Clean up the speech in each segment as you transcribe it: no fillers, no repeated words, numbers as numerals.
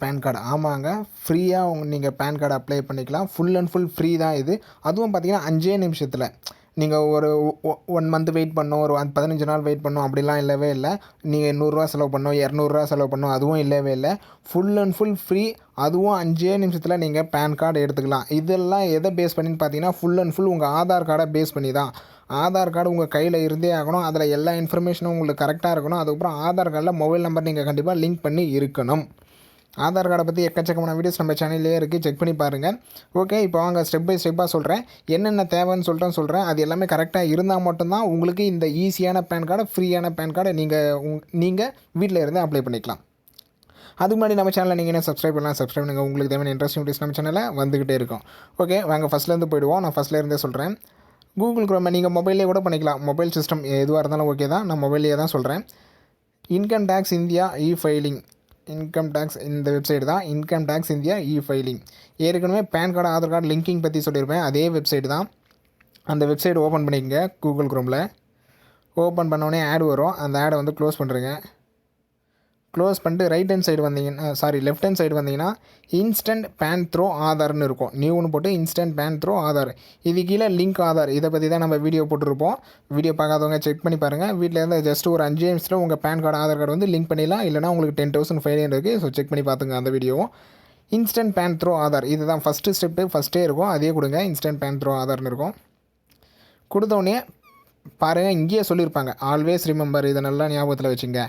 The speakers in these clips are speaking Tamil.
பேன் கார்டு ஆமாங்க, ஃப்ரீயாக நீங்கள் பேன் கார்டு அப்ளை பண்ணிக்கலாம். ஃபுல் அண்ட் ஃபுல் ஃப்ரீ தான் இது. அதுவும் பார்த்தீங்கன்னா 5 நிமிஷத்தில். நீங்கள் ஒரு 1 மந்த் வெயிட் பண்ணணும், ஒரு 15 நாள் வெயிட் பண்ணணும் அப்படிலாம் இல்லவே இல்லை. நீங்கள் ரூ. 100 செலவு பண்ணணும், ரூ. 200 செலவு பண்ணணும், அதுவும் இல்லவே இல்லை. Full and full free. அதுவும் 5 நிமிஷத்தில் நீங்கள் பேன் கார்டு எடுத்துக்கலாம். இதெல்லாம் எதை பேஸ் பண்ணின்னு பார்த்தீங்கன்னா, ஃபுல் அண்ட் ஃபுல் உங்கள் ஆதார் கார்டை பேஸ் பண்ணி தான். ஆதார் கார்டு உங்கள் கையில் இருந்தே ஆகணும். அதில் எல்லா இன்ஃபர்மேஷனும் உங்களுக்கு கரெக்டாக இருக்கணும். அதுக்கப்புறம் ஆதார் கார்டில் மொபைல் நம்பர் நீங்கள் கண்டிப்பாக லிங்க் பண்ணி இருக்கணும். ஆதார் கார்டை பற்றி எக்கச்சக்கமான வீடியோஸ் நம்ம சேனல்லே இருக்குது, செக் பண்ணி பாருங்கள். ஓகே, இப்போ வாங்க ஸ்டெப் பை ஸ்டெப்பாக சொல்கிறேன். என்னென்ன தேவைன்னு சொல்கிறேன். அது எல்லாமே கரெக்டாக இருந்தால் மட்டும்தான் உங்களுக்கு இந்த ஈஸியான பேன் கார்டை, ஃப்ரீயான பேன் கார்டை நீங்கள் வீட்டில் இருந்தே அப்ளை பண்ணிக்கலாம். அதுக்கு முன்னாடி நம்ம சேனலில் நீங்கள் என்ன சப்ஸ்கிரைப் பண்ணலாம், சப்ஸ்கிரைப் பண்ணுங்கள். உங்களுக்கு தேவையான இன்ட்ரெஸ்டிங் வீடியோஸ் நம்ம சேனலில் வந்துகிட்டே இருக்கும். ஓகே, வாங்க ஃபஸ்ட்லேருந்து போயிடுவோம். நான் ஃபஸ்ட்லேருந்தே சொல்கிறேன். கூகுள் குரோமை நீங்கள் மொபைல்லே கூட பண்ணிக்கலாம். மொபைல் சிஸ்டம் எதுவாக இருந்தாலும் ஓகே தான். நான் மொபைல்லே தான் சொல்கிறேன். Income tax India filing. Income tax இந்த வெப்சைட் தான், இன்கம் டேக்ஸ் இந்தியா ஃபைலிங். ஏற்கனவே PAN card Aadhaar card linking பற்றி சொல்லியிருப்பேன். அதே வெப்சைட் தான். அந்த வெப்சைட் ஓப்பன் பண்ணிக்கங்க கூகுள் குரோமில். ஓப்பன் பண்ணோடனே ஆட் வரும். அந்த ஆடை வந்து க்ளோஸ் பண்ணுறேங்க. க்ளோஸ் பண்ணிட்டு ரைட் ஹேண்ட் சைடு வந்தீங்கன்னா லெஃப்ட் ஹேண்ட் சைடு வந்தீங்கன்னா இன்ஸ்டன்ட் பேன் த்ரோ ஆதார்னு இருக்கும். நியூன்னு போட்டு இன்ஸ்டன்ட் பேன் த்ரோ ஆதார். இது கீழே லிங்க் ஆதார். இதை பற்றி தான் நம்ம வீடியோ போட்டுருப்போம். வீடியோ பார்க்காதவங்க செக் பண்ணி பாருங்கள். வீட்டில் இருந்து ஜஸ்ட் ஒரு 5 நிமிஷத்தில் உங்கள் பேன் கார்டு ஆதார் கார்டு வந்து லிங்க் பண்ணிடலாம். இல்லைனா உங்களுக்கு 10,000 ஃபைன் இருக்குது. ஸோ செக் பண்ணி பார்த்துங்க அந்த வீடியோவும். இன்ஸ்டன்ட் பேன் த்ரோ ஆதார் இதுதான் ஃபஸ்ட்டு ஸ்டெப்பு. ஃபஸ்ட்டே இருக்கும், அதே கொடுங்க. இன்ஸ்டன்ட் பேன் த்ரோ ஆதார்னு இருக்கும். கொடுத்தோடனே பாருங்கள், இங்கேயே சொல்லியிருப்பாங்க ஆல்வேஸ் ரிமெம்பர். இதை நல்லா ஞாபகத்தில் வச்சுங்க.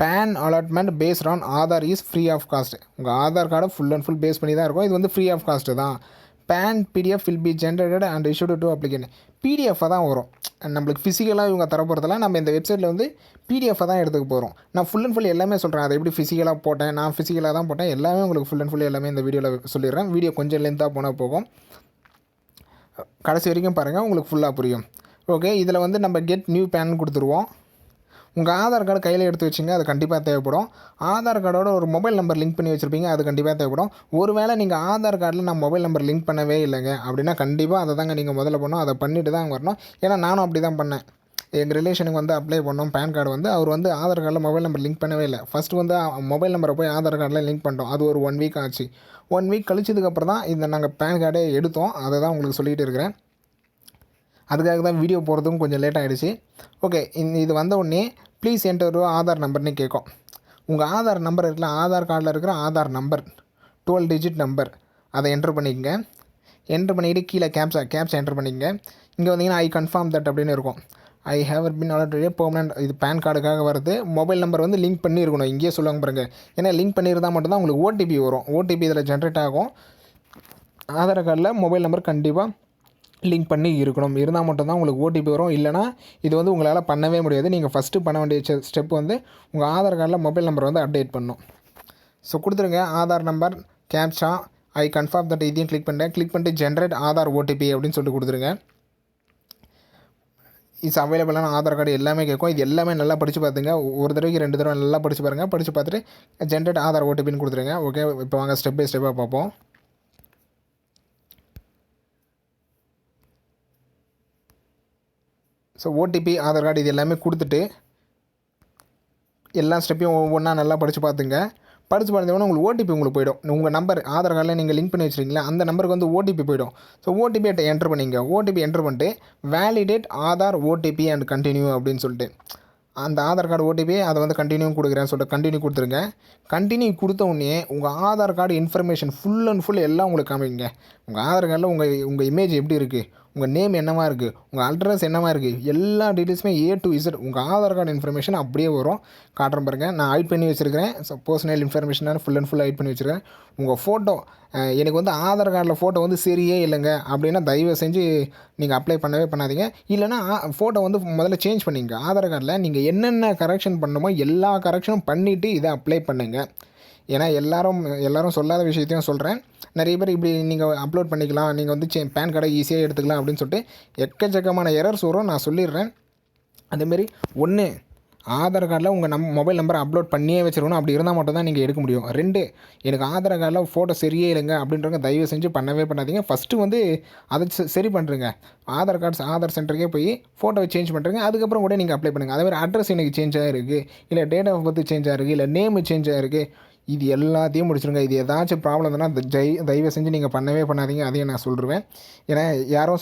PAN allotment based on Aadhaar is free of cost. உங்கள் ஆதார் கார்டை ஃபுல் அண்ட் ஃபுல் பேஸ் பண்ணி தான் இருக்கும். இது வந்து ஃப்ரீ ஆஃப் காஸ்ட்டு தான். PAN PDF will be generated and issued to application. பிடிஎஃபாக தான் வரும். நம்மளுக்கு ஃபிசிக்கலாக இவங்க தரப்போகிறதுல நம்ம இந்த வெப்சைட்டில் வந்து பிடிஎஃபாக தான் எடுத்துக்க போகிறோம். நான் ஃபுல் அண்ட் ஃபுல் எல்லாமே சொல்கிறேன். அதை எப்படி ஃபிசிக்கலாக போட்டேன், நான் ஃபிசிக்கலாக தான் போட்டேன். எல்லாமே உங்களுக்கு ஃபுல் அண்ட் ஃபுல் எல்லாமே இந்த வீடியோவில் சொல்லிடுறேன். வீடியோ கொஞ்சம் லென்த்தாக போனால் போகும். கடைசி வரைக்கும் பாருங்கள், உங்களுக்கு ஃபுல்லாக புரியும். ஓகே, இதில் வந்து நம்ம கெட் நியூ பேன் கொடுத்துருவோம். உங்கள் ஆதார் கார்டு கையில் எடுத்து வச்சிங்க, அது கண்டிப்பாக தேவைப்படும். ஆதார் கார்டோட ஒரு மொபைல் நம்பர் லிங்க் பண்ணி வச்சுருப்பீங்க, அது கண்டிப்பாக தேவைப்படும். ஒருவேளை நீங்கள் ஆதார் கார்டில் நான் மொபைல் நம்பர் லிங்க் பண்ணவே இல்லைங்க அப்படின்னா கண்டிப்பாக அதை தாங்க நீங்கள் முதல்ல பண்ணணும். அதை பண்ணிவிட்டு தான் வரணும். ஏன்னா நானும் அப்படி தான் பண்ணேன். எங்கள் ரிலேஷனுக்கு வந்து அப்ளை பண்ணோம் பேன் கார்டு வந்து. அவர் வந்து ஆதார் கார்டில் மொபைல் நம்பர் லிங்க் பண்ணவே இல்லை. ஃபஸ்ட்டு வந்து மொபைல் நம்பரை போய் ஆதார் கார்டில் லிங்க் பண்ணிட்டோம். அது ஒரு 1 வீக் ஆச்சு. 1 வீக் கழிச்சதுக்கப்புறம் தான் இந்த நாங்கள் பேன் கார்டே எடுத்தோம். அதை தான் உங்களுக்கு சொல்லிகிட்டு இருக்கிறேன். அதுக்காக தான் வீடியோ போகிறதுக்கும் கொஞ்சம் லேட் ஆகிடுச்சு. ஓகே, இது வந்த உடனே ப்ளீஸ் என்டர் ஆதார் நம்பர்னு கேட்கும். உங்கள் ஆதார் நம்பர் இருக்குல்ல, ஆதார் கார்டில் இருக்கிற ஆதார் நம்பர் 12 டிஜிட் நம்பர், அதை என்ட்ரு பண்ணிக்கங்க. என்ட்ரு பண்ணிக்கிட்டு கீழே கேப்ஸா என்ட்ரு பண்ணிக்கங்க. இங்கே வந்தீங்கன்னா ஐ கன்ஃபார்ம் தட் அப்படின்னு இருக்கும். I have been already permanent. இது பேன் கார்டுக்காக வருது. மொபைல் நம்பர் வந்து லிங்க் பண்ணியிருக்கணும். இங்கேயே சொல்லுவாங்க பாருங்க. ஏன்னா லிங்க் பண்ணியிருந்தால் மட்டும்தான் உங்களுக்கு ஓடிபி வரும். ஓடிபி இதில் ஜென்ரேட் ஆகும். ஆதார் கார்டில் மொபைல் நம்பர் கண்டிப்பாக லிங்க் பண்ணி இருக்கணும். இருந்தால் மட்டும்தான் உங்களுக்கு ஓடிபி வரும். இல்லைனா இது வந்து உங்களால் பண்ணவே முடியாது. நீங்கள் ஃபஸ்ட்டு பண்ண வேண்டிய ஸ்டெப் வந்து உங்கள் ஆதார் கார்டில் மொபைல் நம்பர் வந்து அப்டேட் பண்ணணும். ஸோ கொடுத்துருங்க Aadhaar number captcha I confirm that இதையும் கிளிக் பண்ணிட்டு ஜென்ரேட் ஆதார் ஓடிபி அப்படின்னு சொல்லிட்டு கொடுத்துருங்க. இட்ஸ் அவைலபிளான ஆதார் கார்டு எல்லாமே கேட்கும். இது எல்லாமே நல்லா படித்து பார்த்துங்க. ஒரு தடவைக்கு 2 தடவை நல்லா படித்து பாருங்கள். படித்து பார்த்துட்டு ஜென்ரேட் ஆதார் ஓடிபின்னு கொடுத்துருங்க. ஓகே, இப்போ வாங்க ஸ்டெப் பை ஸ்டெப்பாக பார்ப்போம். ஸோ ஓடிபி ஆதார் கார்டு இது எல்லாமே கொடுத்துட்டு எல்லா ஸ்டெப்பையும் ஒவ்வொன்றா நல்லா படித்து பார்த்துங்க. படித்து பார்த்தீங்கன்னா உங்களுக்கு ஓடிபி உங்களுக்கு போய்டும். உங்கள் நம்பர் ஆதார் கார்டில் நீங்கள் லிங்க் பண்ணி வச்சுருக்கீங்களா, அந்த நம்பருக்கு வந்து ஓடிபி போய்டும். ஸோ ஓடிபி என்ட்ரு பண்ணிங்க. ஓடிபி என்ட்ரு பண்ணிட்டு validate Aadhaar OTP and continue அப்படின்னு சொல்லிட்டு அந்த ஆதார் கார்டு ஓடிபி அதை வந்து கண்டினியூ கொடுக்குறேன்னு சொல்லிட்டு கண்டினியூ கொடுத்துருங்க. கண்டினியூ கொடுத்த உடனே உங்கள் Aadhaar card information full and full எல்லாம் உங்களுக்கு காமிங்க. உங்கள் ஆதார் கார்டில் உங்கள் இமேஜ் எப்படி இருக்குது, உங்கள் நேம் என்னவா இருக்குது, உங்கள் அட்ரஸ் என்னவா இருக்குது, எல்லா டீட்டெயில்ஸுமே A to Z உங்கள் ஆதார் கார்டு இன்ஃபர்மேஷன் அப்படியே வரும். காட்டுறேன் பாருங்கள். நான் ஹைட் பண்ணி வச்சுருக்கிறேன். ஸோ பர்சனல் இன்ஃபர்மேஷனாக ஃபுல் அண்ட் ஃபுல் ஹைட் பண்ணி வச்சுருக்கேன். உங்கள் ஃபோட்டோ எனக்கு வந்து ஆதார் கார்டில் ஃபோட்டோ வந்து சரியே இல்லைங்க அப்படின்னா தயவு செஞ்சு நீங்கள் அப்ளை பண்ணவே பண்ணாதீங்க. இல்லைனா ஃபோட்டோ வந்து முதல்ல சேஞ்ச் பண்ணிங்க. ஆதார் கார்டில் நீங்கள் என்னென்ன கரெக்ஷன் பண்ணணுமோ எல்லா கரெக்ஷனும் பண்ணிவிட்டு இதை அப்ளை பண்ணுங்கள். ஏன்னா எல்லோரும் சொல்லாத விஷயத்தையும் சொல்கிறேன். நிறைய பேர் இப்படி நீங்கள் அப்லோட் பண்ணிக்கலாம், நீங்கள் வந்து பேன் கார்டை ஈஸியாக எடுத்துக்கலாம் அப்படின்னு சொல்லிட்டு எக்கச்சக்கமான எரர்ஸ் வரும். நான் சொல்லிடுறேன். அதேமாரி ஒன்று, ஆதார் கார்டில் உங்கள் மொபைல் நம்பரை அப்லோட் பண்ணியே வச்சுருக்கணும். அப்படி இருந்தால் மட்டும் தான் நீங்கள் எடுக்க முடியும். 2, எனக்கு ஆதார் கார்டில் ஃபோட்டோ சரியே இல்லைங்க அப்படின்றவங்க தயவு செஞ்சு பண்ணவே பண்ணாதீங்க. ஃபஸ்ட்டு வந்து அதை சரி பண்ணுறங்க. ஆதார் சென்டருக்கே போய் ஃபோட்டோவை சேஞ்ச் பண்ணுறங்க. அதுக்கப்புறம் கூட நீங்கள் அப்ளை பண்ணுங்கள். அதேமாதிரி அட்ரஸ் எனக்கு சேஞ்ச் ஆகிருக்கு, இல்லை டேட் ஆஃப் பர்த் சேஞ்ச் ஆகிருக்கு, இல்லை நேமு சேஞ்ச் ஆகிருக்கு, இது எல்லாத்தையும் முடிச்சிருங்க. இது ஏதாச்சும் ப்ராப்ளம் இருந்ததுன்னா தயவு செஞ்சு நீங்கள் பண்ணவே பண்ணாதீங்க. அதையும் நான் சொல்லிடுவேன். ஏன்னா யாரும்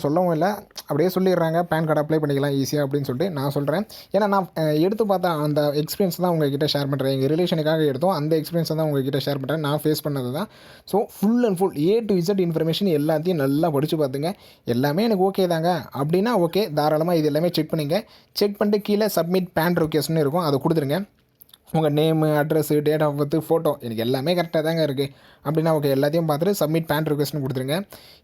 சொல்லவும் இல்லை, அப்படியே சொல்லிடுறாங்க பேன் கார்டு அப்ளை பண்ணிக்கலாம் ஈஸியாக அப்படின்னு சொல்லிட்டு. நான் சொல்கிறேன், ஏன்னா நான் எடுத்து பார்த்தா அந்த எக்ஸ்பீரியன்ஸ் தான் உங்ககிட்ட ஷேர் பண்ணுறேன். எங்கள் ரிலேஷனுக்காக எடுத்தோம், அந்த எக்ஸ்பீரியன்ஸை தான் உங்ககிட்ட ஷேர் பண்ணுறேன். நான் ஃபேஸ் பண்ணது தான். So full and full A to Z information எல்லாத்தையும் நல்லா படித்து பார்த்துங்க. எல்லாமே எனக்கு ஓகே தாங்க அப்படின்னா ஓகே, தாராளமாக இது எல்லாமே செக் பண்ணிங்க. செக் பண்ணிட்டு கீழே சப்மிட் பேன் ரிக்வெஸ்ட்னு இருக்கும், அதை கொடுத்துருங்க. உங்கள் name, address, date of birth, photo எனக்கு எல்லாமே கரெக்டாக தாங்க இருக்குது அப்படின்னா ஓகே, எல்லாத்தையும் பார்த்துட்டு சப்மிட் பேன் ரிக்வெஸ்ட்னு கொடுத்துருங்க.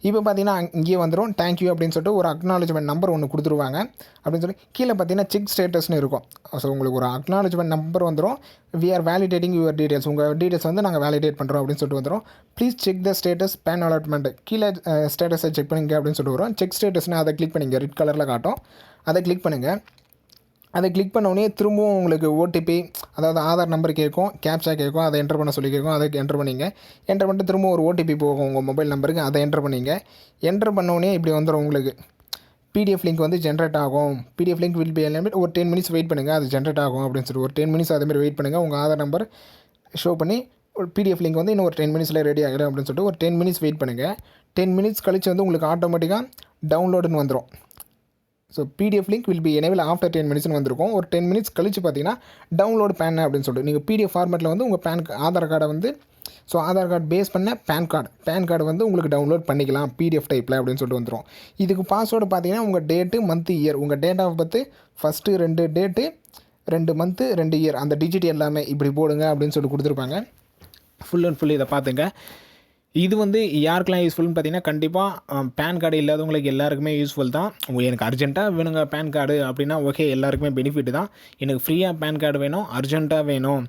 இப்போ பார்த்தீங்கன்னா இங்கேயே வந்துடும் தேங்க்யூ அப்படின்னு சொல்லிட்டு ஒரு அக்னாலஜ்மெண்ட் நம்பர் ஒன்று கொடுத்துருவாங்க. அப்படின்னு சொல்லி கீழே பார்த்தீங்கன்னா செக் ஸ்டேட்டஸ்னு இருக்கும். ஸோ உங்களுக்கு ஒரு அக்னாலஜ்மெண்ட் நம்பர் வந்துடும். We are validating your details, உங்கள் டீடைல்ஸ் வந்து நாங்கள் வேலிடேட் பண்ணுறோம் அப்படின்னு சொல்லிட்டு வந்துடும். Please check the status PAN allotment, கீழே ஸ்டேட்டஸை செக் பண்ணிங்க அப்படின்னு சொல்லிட்டு வரும். செக் ஸ்டேட்டஸ்னால் அதை கிளிக் பண்ணிங்க, ரெட் கலரில் காட்டும், அதை கிளிக் பண்ணுங்கள். அதை கிளிக் பண்ணோடனே திரும்பவும் உங்களுக்கு ஓடிபி, அதாவது ஆதார் நம்பர் கேட்கும், கேப்சா கேட்கும், அதை என்டர் பண்ண சொல்லி கேட்கும். அதை என்டர் பண்ணிங்க. என்டர் பண்ணிட்டு திரும்ப ஒரு ஓடிபி போகும் உங்கள் மொபைல் நம்பருக்கு, அதை என்டர் பண்ணிங்க. என்டர் பண்ணோடனே இப்படி வந்துடும் உங்களுக்கு PDF லிங்க் வந்து ஜென்ரேட் ஆகும். PDF link will be eliminate, ஒரு 10 மினிட்ஸ் வெயிட் பண்ணுங்கள், அது ஜென்ரேட் ஆகும் அப்படின்னு சொல்லிட்டு ஒரு 10 மினிட்ஸ் அதேமாதிரி வெயிட் பண்ணுங்கள். உங்கள் ஆதார் நம்பர் ஷோ பண்ணி ஒரு PDF லிங்க் வந்து இன்னும் ஒரு 10 மினிட்ஸில் ரெடி ஆகிடும் அப்படின்னு சொல்லிட்டு ஒரு 10 மினிட்ஸ் வெயிட் பண்ணுங்கள். 10 மினிட்ஸ் கழிச்சு வந்து உங்களுக்கு ஆட்டோமேட்டிக்காக டவுன்லோடுன்னு வந்துடும். So PDF link will be enable after 10 மினிட்ஸ்னு வந்திருக்கும். ஒரு 10 மினிட்ஸ் கழிச்சு பார்த்தீங்கன்னா டவுன்லோட் பேன் அப்படின்னு சொல்லிட்டு நீங்கள் PDF ஃபார்மேட்டில் வந்து உங்கள் ஆதார் கார்டை வந்து, ஸோ ஆதார் கார்டு பேஸ் பண்ண பேன் கார்டு வந்து உங்களுக்கு டவுன்லோட் பண்ணிக்கலாம் PDF டைப்பில் அப்படின்னு சொல்லிட்டு வந்துடும். இதுக்கு பாஸ்வேர்டு பார்த்தீங்கன்னா உங்கள் டேட்டு, மந்த்து, இயர், உங்கள் date of birth first 2 date, 2 month, 2 year, அந்த டிஜிட் எல்லாமே இப்படி போடுங்க அப்படின்னு சொல்லிட்டு கொடுத்துருப்பாங்க. ஃபுல் அண்ட் ஃபுல் இதை பார்த்துங்க. இது வந்து யாருக்கெல்லாம் யூஸ்ஃபுல்னு பார்த்தீங்கன்னா கண்டிப்பாக பேன் கார்டு இல்லாதவங்களுக்கு எல்லாருக்குமே யூஸ்ஃபுல் தான். எனக்கு அர்ஜென்ட்டாக வேணுங்க பேன் கார்டு அப்படின்னா ஓகே, எல்லாருக்குமே பெனிஃபிட் தான். எனக்கு ஃப்ரீயாக பேன் கார்டு வேணும், அர்ஜென்ட்டாக வேணும்,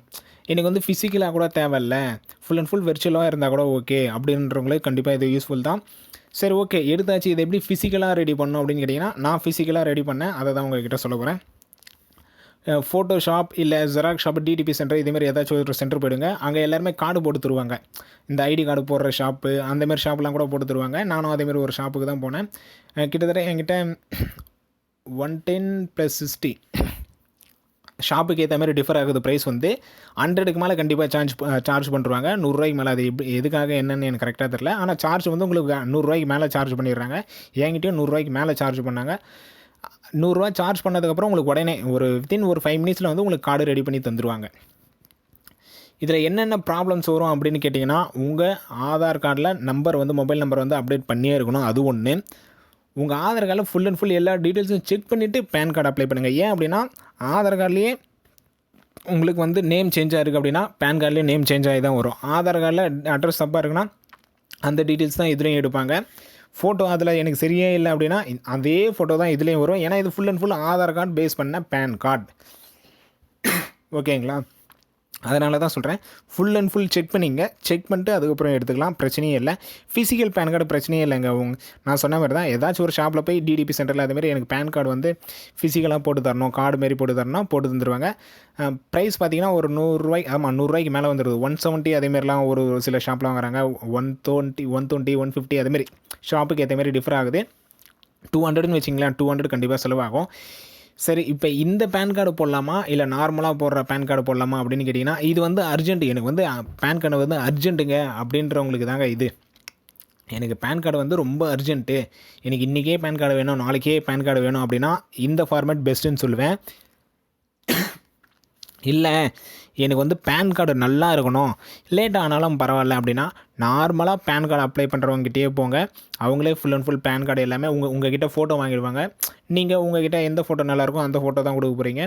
எனக்கு வந்து ஃபிசிக்கலாக கூட தேவையில்ல, ஃபுல் அண்ட் ஃபுல் வெர்ச்சுவலாக இருந்தால் கூட ஓகே அப்படின்றவங்களுக்கு கண்டிப்பாக இது யூஸ்ஃபுல் தான். சரி ஓகே, எடுத்தாச்சு. இது எப்படி ஃபிசிக்கலாக ரெடி பண்ணணும் அப்படின்னு கேட்டிங்கன்னா நான் ஃபிசிக்கலாக ரெடி பண்ணேன், அதை தான் உங்கள்கிட்ட சொல்ல போகிறேன். ஃபோட்டோ ஷாப் இல்லை ஜெராக்ஸ் ஷாப், DTP சென்டர், இதேமாதிரி ஏதாச்சும் ஒரு சென்டர் போயிடுங்க. அங்கே எல்லாருமே கார்டு போட்டு தருவாங்க. இந்த ஐடி கார்டு போடுற ஷாப்பு, அந்தமாரி ஷாப்லாம் கூட போட்டு தருவாங்க. நானும் அதேமாரி ஒரு ஷாப்புக்கு தான் போனேன். கிட்டத்தட்ட என்கிட்ட 110 + 60 ஷாப்புக்கு ஏற்ற மாதிரி டிஃபர் ஆகுது. ப்ரைஸ் வந்து 100க்கு மேலே கண்டிப்பாக சார்ஜ் பண்ணுறாங்க. 100 ரூபாய்க்கு மேலே. அது எதுக்காக என்னென்னு எனக்கு கரெக்டாக தெரில. ஆனால் சார்ஜ் வந்து உங்களுக்கு 100 ரூபாய்க்கு மேலே சார்ஜ் பண்ணிடுறாங்க. என்கிட்டயும் 100 ரூபாய்க்கு மேலே சார்ஜ் பண்ணாங்க. 100 ரூபா சார்ஜ் பண்ணதுக்கப்புறம் உங்களுக்கு உடனே வித்தின் ஒரு 5 மினிட்ஸில் வந்து உங்களுக்கு கார்டு ரெடி பண்ணி தந்துடுவாங்க. இதில் என்னென்ன ப்ராப்ளம்ஸ் வரும் அப்படின்னு கேட்டிங்கன்னா, உங்கள் ஆதார் கார்டில் நம்பர் வந்து மொபைல் நம்பர் வந்து அப்டேட் பண்ணியே இருக்கணும். அது ஒன்று. உங்கள் ஆதார் கார்டில் ஃபுல் அண்ட் ஃபுல் எல்லா டீட்டெயில்ஸும் செக் பண்ணிவிட்டு பேன் கார்டு அப்ளை பண்ணுங்கள். ஏன் அப்படின்னா ஆதார் கார்ட்லேயே உங்களுக்கு வந்து நேம் சேஞ்ச் ஆகிருக்கு அப்படின்னா பேன் கார்ட்லேயே நேம் சேஞ்ச் ஆகி தான் வரும். ஆதார் கார்டில் அட்ரஸ் தப்பாக இருக்குன்னா அந்த டீட்டெயில்ஸ் தான் இதுலேயும் எடுப்பாங்க. ஃபோட்டோ அதில் எனக்கு சரியே இல்லை அப்படின்னா அதே ஃபோட்டோ தான் இதுலேயும் வரும். ஏன்னா இது full and full Aadhaar card base பண்ண பேன் கார்டு. ஓகேங்களா? அதனால தான் சொல்கிறேன், ஃபுல் அண்ட் ஃபுல் செக் பண்ணிங்க. செக் பண்ணிட்டு அதுக்கப்புறம் எடுத்துக்கலாம், பிரச்சனையே இல்லை. ஃபிசிக்கல் பேன் கார்டு பிரச்சனையே இல்லைங்க. நான் சொன்ன மாதிரி தான், ஏதாச்சும் ஒரு ஷாப்பில் போய் DTP சென்டரில் அதுமாரி எனக்கு பேன் கார்டு வந்து ஃபிசிக்கலாக போட்டு தரணும், கார்டு மாரி போட்டு தரணும், போட்டு தந்துடுவாங்க. ப்ரைஸ் பார்த்தீங்கன்னா ஒரு 100 ரூபாய்க்கு, ஆமாம் 100 ரூபாய்க்கு மேலே வந்துடுது. 170 அதேமாரிலாம் ஒரு சில ஷாப்லாம் வாங்குறாங்க. 120, 150 அதேமாரி ஷாப்புக்கு ஏற்ற மாதிரி டிஃபர் ஆகுது. 200ன்னு வச்சிங்களேன், 200 கண்டிப்பாக செலவாகும். சரி, இப்போ இந்த பேன் கார்டு போடலாமா இல்லை நார்மலாக போடுற பேன் கார்டு போடலாமா அப்படின்னு கேட்டிங்கன்னா, இது வந்து அர்ஜென்ட், எனக்கு வந்து பேன் கார்டு வந்து அர்ஜென்ட்டுங்க அப்படின்றவங்களுக்கு தாங்க இது. எனக்கு பேன் கார்டு வந்து ரொம்ப அர்ஜென்ட்டு, எனக்கு இன்றைக்கே பேன் கார்டு வேணும், நாளைக்கே பேன் கார்டு வேணும் அப்படின்னா இந்த ஃபார்மேட் பெஸ்ட்டுன்னு சொல்லுவேன். இல்லை எனக்கு வந்து பேன் கார்டு நல்லா இருக்கணும், லேட் ஆனாலும் பரவாயில்ல அப்படின்னா நார்மலாக பேன் கார்டு அப்ளை பண்ணுறவங்ககிட்டயே போங்க. அவங்களே full and full PAN card எல்லாமே உங்ககிட்ட ஃபோட்டோ வாங்கிடுவாங்க. நீங்கள் உங்ககிட்ட எந்த ஃபோட்டோ நல்லாயிருக்கும் அந்த ஃபோட்டோ தான் கொடுக்க போகிறீங்க.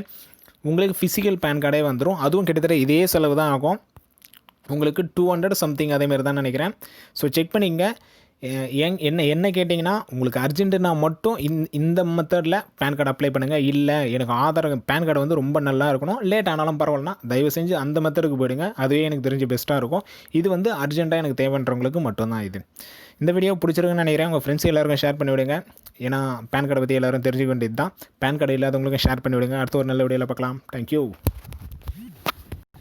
உங்களுக்கு ஃபிசிக்கல் பேன் கார்டே வந்துடும். அதுவும் கிட்டத்தட்ட இதே செலவு தான் ஆகும். உங்களுக்கு 200 சம்திங் அதேமாரி தான் நினைக்கிறேன். ஸோ செக் பண்ணிங்க. என்ன கேட்டிங்கன்னா, உங்களுக்கு அர்ஜென்ட்டுனா மட்டும் இந்த மெத்தடில் பேன் கார்டு அப்ளை பண்ணுங்கள். இல்லை எனக்கு பேன் கார்டு வந்து ரொம்ப நல்லா இருக்கணும், லேட் ஆனாலும் பரவாயில்லனா தயவு செஞ்சு அந்த மெத்தடுக்கு போயிடுங்க. அதுவே எனக்கு தெரிஞ்சு பெஸ்ட்டாக இருக்கும். இது வந்து அர்ஜென்ட்டாக எனக்கு தேவைன்றவங்களுக்கு மட்டும்தான் இது. இந்த வீடியோ பிடிச்சிருக்குன்னு நினைக்கிறேன். உங்கள் ஃப்ரெண்ட்ஸ் எல்லாருக்கும் ஷேர் பண்ணிவிடுங்க. ஏன்னா பேன் கார்டை பற்றி எல்லோரும் தெரிஞ்சுக்க வேண்டியது தான். பேன் கார்டு இல்லாதவங்களுக்கும் ஷேர் பண்ணிவிடுங்க. அடுத்த ஒரு நல்ல வீடியோவில் பார்க்கலாம். தேங்க்யூ.